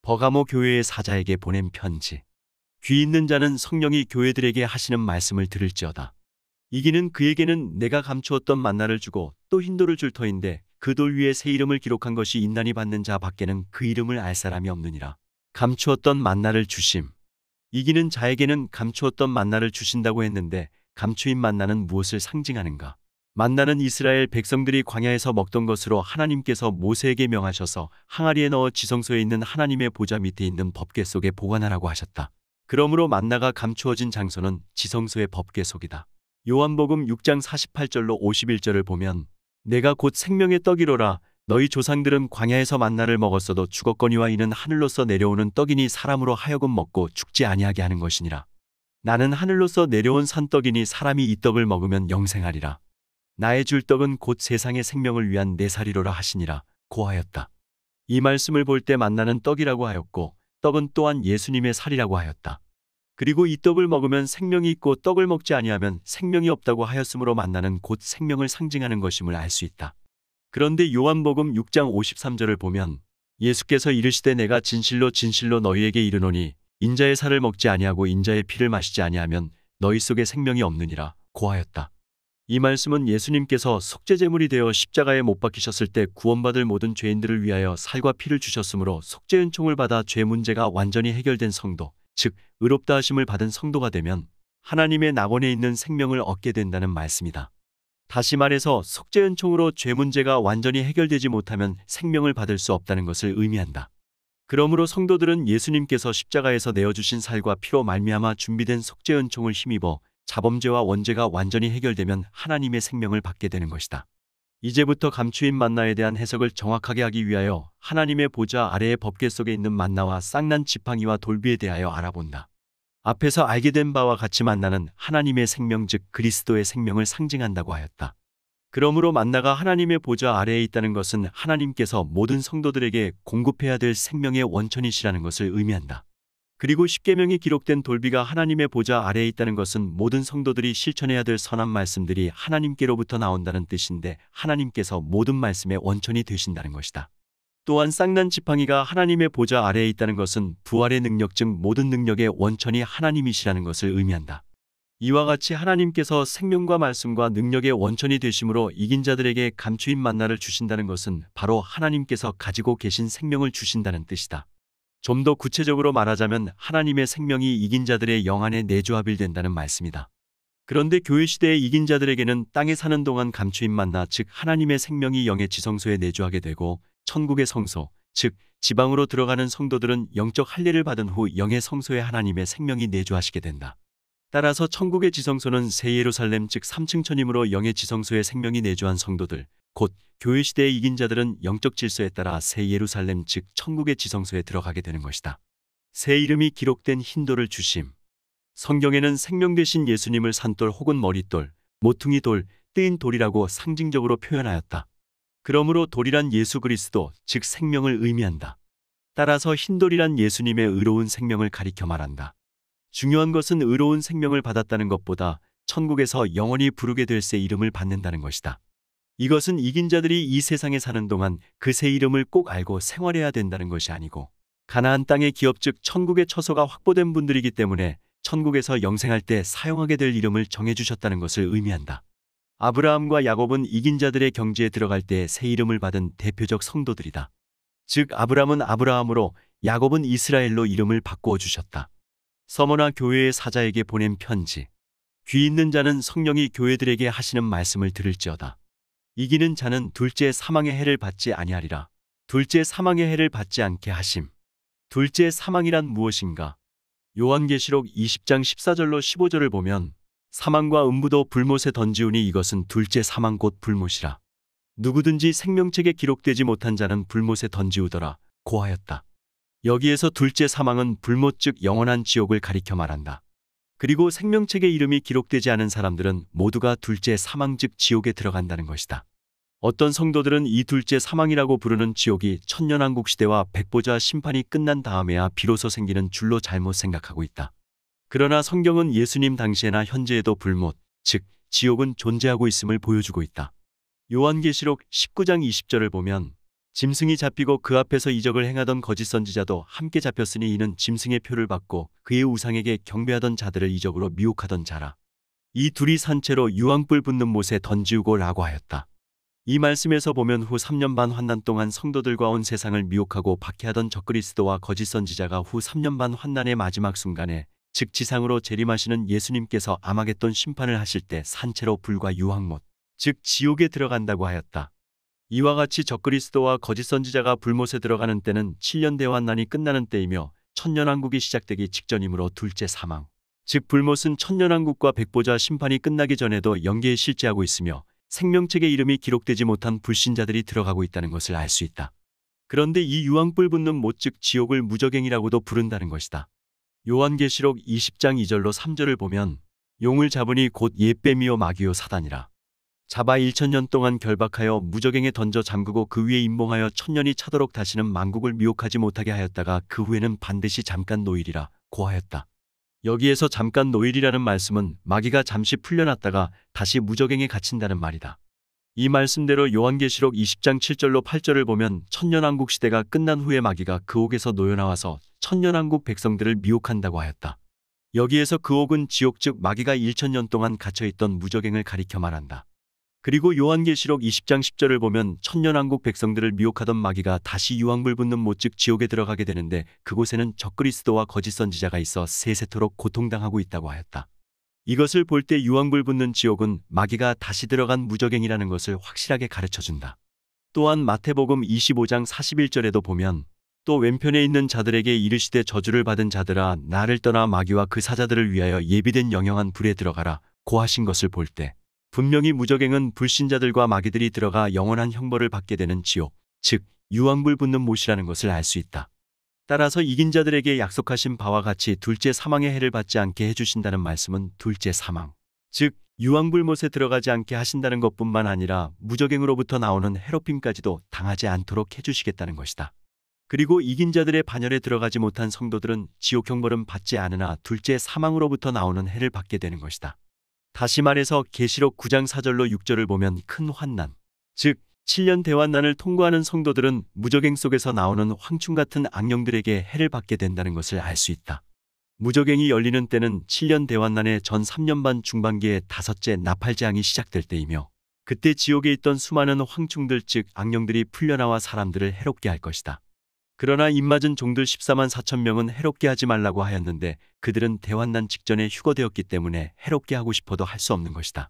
버가모 교회의 사자에게 보낸 편지. 귀 있는 자는 성령이 교회들에게 하시는 말씀을 들을지어다. 이기는 그에게는 내가 감추었던 만나를 주고 또 흰돌을 줄 터인데 그 돌 위에 새 이름을 기록한 것이 인난이 받는 자 밖에는 그 이름을 알 사람이 없느니라. 감추었던 만나를 주심. 이기는 자에게는 감추었던 만나를 주신다고 했는데 감추인 만나는 무엇을 상징하는가? 만나는 이스라엘 백성들이 광야에서 먹던 것으로 하나님께서 모세에게 명하셔서 항아리에 넣어 지성소에 있는 하나님의 보좌 밑에 있는 법궤 속에 보관하라고 하셨다. 그러므로 만나가 감추어진 장소는 지성소의 법궤 속이다. 요한복음 6장 48절로 51절을 보면 내가 곧 생명의 떡이로라. 너희 조상들은 광야에서 만나를 먹었어도 죽었거니와 이는 하늘로서 내려오는 떡이니 사람으로 하여금 먹고 죽지 아니하게 하는 것이니라. 나는 하늘로서 내려온 산떡이니 사람이 이 떡을 먹으면 영생하리라. 나의 줄 떡은 곧 세상의 생명을 위한 내 살이로라 하시니라 고하였다. 이 말씀을 볼 때 만나는 떡이라고 하였고 떡은 또한 예수님의 살이라고 하였다. 그리고 이 떡을 먹으면 생명이 있고 떡을 먹지 아니하면 생명이 없다고 하였으므로 만나는 곧 생명을 상징하는 것임을 알 수 있다. 그런데 요한복음 6장 53절을 보면 예수께서 이르시되 내가 진실로 진실로 너희에게 이르노니 인자의 살을 먹지 아니하고 인자의 피를 마시지 아니하면 너희 속에 생명이 없느니라 고하였다. 이 말씀은 예수님께서 속죄제물이 되어 십자가에 못 박히셨을 때 구원받을 모든 죄인들을 위하여 살과 피를 주셨으므로 속죄은총을 받아 죄 문제가 완전히 해결된 성도, 즉 의롭다 하심을 받은 성도가 되면 하나님의 낙원에 있는 생명을 얻게 된다는 말씀이다. 다시 말해서 속죄은총으로 죄 문제가 완전히 해결되지 못하면 생명을 받을 수 없다는 것을 의미한다. 그러므로 성도들은 예수님께서 십자가에서 내어주신 살과 피로 말미암아 준비된 속죄은총을 힘입어 자범죄와 원죄가 완전히 해결되면 하나님의 생명을 받게 되는 것이다. 이제부터 감추인 만나에 대한 해석을 정확하게 하기 위하여 하나님의 보좌 아래의 법궤 속에 있는 만나와 쌍난 지팡이와 돌비에 대하여 알아본다. 앞에서 알게 된 바와 같이 만나는 하나님의 생명 즉 그리스도의 생명을 상징한다고 하였다. 그러므로 만나가 하나님의 보좌 아래에 있다는 것은 하나님께서 모든 성도들에게 공급해야 될 생명의 원천이시라는 것을 의미한다. 그리고 십계명이 기록된 돌비가 하나님의 보좌 아래에 있다는 것은 모든 성도들이 실천해야 될 선한 말씀들이 하나님께로부터 나온다는 뜻인데 하나님께서 모든 말씀의 원천이 되신다는 것이다. 또한 쌍난 지팡이가 하나님의 보좌 아래에 있다는 것은 부활의 능력 즉 모든 능력의 원천이 하나님이시라는 것을 의미한다. 이와 같이 하나님께서 생명과 말씀과 능력의 원천이 되심으로 이긴 자들에게 감추인 만나를 주신다는 것은 바로 하나님께서 가지고 계신 생명을 주신다는 뜻이다. 좀 더 구체적으로 말하자면 하나님의 생명이 이긴 자들의 영 안에 내주합일된다는 말씀이다. 그런데 교회 시대의 이긴 자들에게는 땅에 사는 동안 감추인 만나 즉 하나님의 생명이 영의 지성소에 내주하게 되고 천국의 성소 즉 지방으로 들어가는 성도들은 영적 할례를 받은 후 영의 성소에 하나님의 생명이 내주하시게 된다. 따라서 천국의 지성소는 새 예루살렘 즉 3층 천임으로 영의 지성소에 생명이 내주한 성도들 곧 교회 시대의 이긴 자들은 영적 질서에 따라 새 예루살렘 즉 천국의 지성소에 들어가게 되는 것이다. 새 이름이 기록된 흰돌을 주심. 성경에는 생명 되신 예수님을 산돌 혹은 머릿돌, 모퉁이 돌, 뜨인 돌이라고 상징적으로 표현하였다. 그러므로 돌이란 예수 그리스도 즉 생명을 의미한다. 따라서 흰돌이란 예수님의 의로운 생명을 가리켜 말한다. 중요한 것은 의로운 생명을 받았다는 것보다 천국에서 영원히 부르게 될 새 이름을 받는다는 것이다. 이것은 이긴 자들이 이 세상에 사는 동안 그 새 이름을 꼭 알고 생활해야 된다는 것이 아니고 가나안 땅의 기업 즉 천국의 처소가 확보된 분들이기 때문에 천국에서 영생할 때 사용하게 될 이름을 정해주셨다는 것을 의미한다. 아브라함과 야곱은 이긴 자들의 경지에 들어갈 때 새 이름을 받은 대표적 성도들이다. 즉 아브라함은 아브라함으로 야곱은 이스라엘로 이름을 바꾸어 주셨다. 서머나 교회의 사자에게 보낸 편지. 귀 있는 자는 성령이 교회들에게 하시는 말씀을 들을지어다. 이기는 자는 둘째 사망의 해를 받지 아니하리라. 둘째 사망의 해를 받지 않게 하심. 둘째 사망이란 무엇인가? 요한계시록 20장 14절로 15절을 보면 사망과 음부도 불못에 던지우니 이것은 둘째 사망 곧 불못이라. 누구든지 생명책에 기록되지 못한 자는 불못에 던지우더라 고하였다. 여기에서 둘째 사망은 불못 즉 영원한 지옥을 가리켜 말한다. 그리고 생명책에 이름이 기록되지 않은 사람들은 모두가 둘째 사망 즉 지옥에 들어간다는 것이다. 어떤 성도들은 이 둘째 사망이라고 부르는 지옥이 천년왕국 시대와 백보자 심판이 끝난 다음에야 비로소 생기는 줄로 잘못 생각하고 있다. 그러나 성경은 예수님 당시에나 현재에도 불못, 즉 지옥은 존재하고 있음을 보여주고 있다. 요한계시록 19장 20절을 보면 짐승이 잡히고 그 앞에서 이적을 행하던 거짓 선지자도 함께 잡혔으니 이는 짐승의 표를 받고 그의 우상에게 경배하던 자들을 이적으로 미혹하던 자라. 이 둘이 산채로 유황불 붙는 못에 던지우고 라고 하였다. 이 말씀에서 보면 후 3년 반 환난 동안 성도들과 온 세상을 미혹하고 박해하던 적그리스도와 거짓 선지자가 후 3년 반 환난의 마지막 순간에 즉 지상으로 재림하시는 예수님께서 아마겟돈 심판을 하실 때 산채로 불과 유황못 즉 지옥에 들어간다고 하였다. 이와 같이 적그리스도와 거짓 선지자가 불못에 들어가는 때는 7년 대환난이 끝나는 때이며 천년왕국이 시작되기 직전이므로 둘째 사망 즉 불못은 천년왕국과 백보자 심판이 끝나기 전에도 연계에 실제하고 있으며 생명책의 이름이 기록되지 못한 불신자들이 들어가고 있다는 것을 알 수 있다. 그런데 이 유황불 붙는 못 즉 지옥을 무저갱이라고도 부른다는 것이다. 요한계시록 20장 2절로 3절을 보면 용을 잡으니 곧 옛뱀이요 마귀요 사단이라. 잡아 1000년 동안 결박하여 무저갱에 던져 잠그고 그 위에 임몽하여 1000년이 차도록 다시는 만국을 미혹하지 못하게 하였다가 그 후에는 반드시 잠깐 노일이라 고하였다. 여기에서 잠깐 노일이라는 말씀은 마귀가 잠시 풀려났다가 다시 무저갱에 갇힌다는 말이다. 이 말씀대로 요한계시록 20장 7절로 8절을 보면 천년왕국 시대가 끝난 후에 마귀가 그 옥에서 놓여나와서 천년왕국 백성들을 미혹한다고 하였다. 여기에서 그 옥은 지옥 즉 마귀가 1000년 동안 갇혀있던 무저갱을 가리켜 말한다. 그리고 요한계시록 20장 10절을 보면 천년왕국 백성들을 미혹하던 마귀가 다시 유황불 붙는 못 즉 지옥에 들어가게 되는데 그곳에는 적그리스도와 거짓 선지자가 있어 세세토록 고통당하고 있다고 하였다. 이것을 볼 때 유황불 붙는 지옥은 마귀가 다시 들어간 무저갱이라는 것을 확실하게 가르쳐준다. 또한 마태복음 25장 41절에도 보면 또 왼편에 있는 자들에게 이르시되 저주를 받은 자들아 나를 떠나 마귀와 그 사자들을 위하여 예비된 영영한 불에 들어가라 고하신 것을 볼 때 분명히 무저갱은 불신자들과 마귀들이 들어가 영원한 형벌을 받게 되는 지옥, 즉 유황불 붙는 못이라는 것을 알 수 있다. 따라서 이긴 자들에게 약속하신 바와 같이 둘째 사망의 해를 받지 않게 해주신다는 말씀은 둘째 사망, 즉 유황불 못에 들어가지 않게 하신다는 것뿐만 아니라 무저갱으로부터 나오는 해롭힘까지도 당하지 않도록 해주시겠다는 것이다. 그리고 이긴 자들의 반열에 들어가지 못한 성도들은 지옥 형벌은 받지 않으나 둘째 사망으로부터 나오는 해를 받게 되는 것이다. 다시 말해서 계시록 9장 4절로 6절을 보면 큰 환난, 즉 7년 대환난을 통과하는 성도들은 무저갱 속에서 나오는 황충 같은 악령들에게 해를 받게 된다는 것을 알 수 있다. 무저갱이 열리는 때는 7년 대환난의 전 3년 반 중반기에 다섯째 나팔재앙이 시작될 때이며 그때 지옥에 있던 수많은 황충들 즉 악령들이 풀려나와 사람들을 해롭게 할 것이다. 그러나 입맞은 종들 14만 4천 명은 해롭게 하지 말라고 하였는데 그들은 대환난 직전에 휴거되었기 때문에 해롭게 하고 싶어도 할 수 없는 것이다.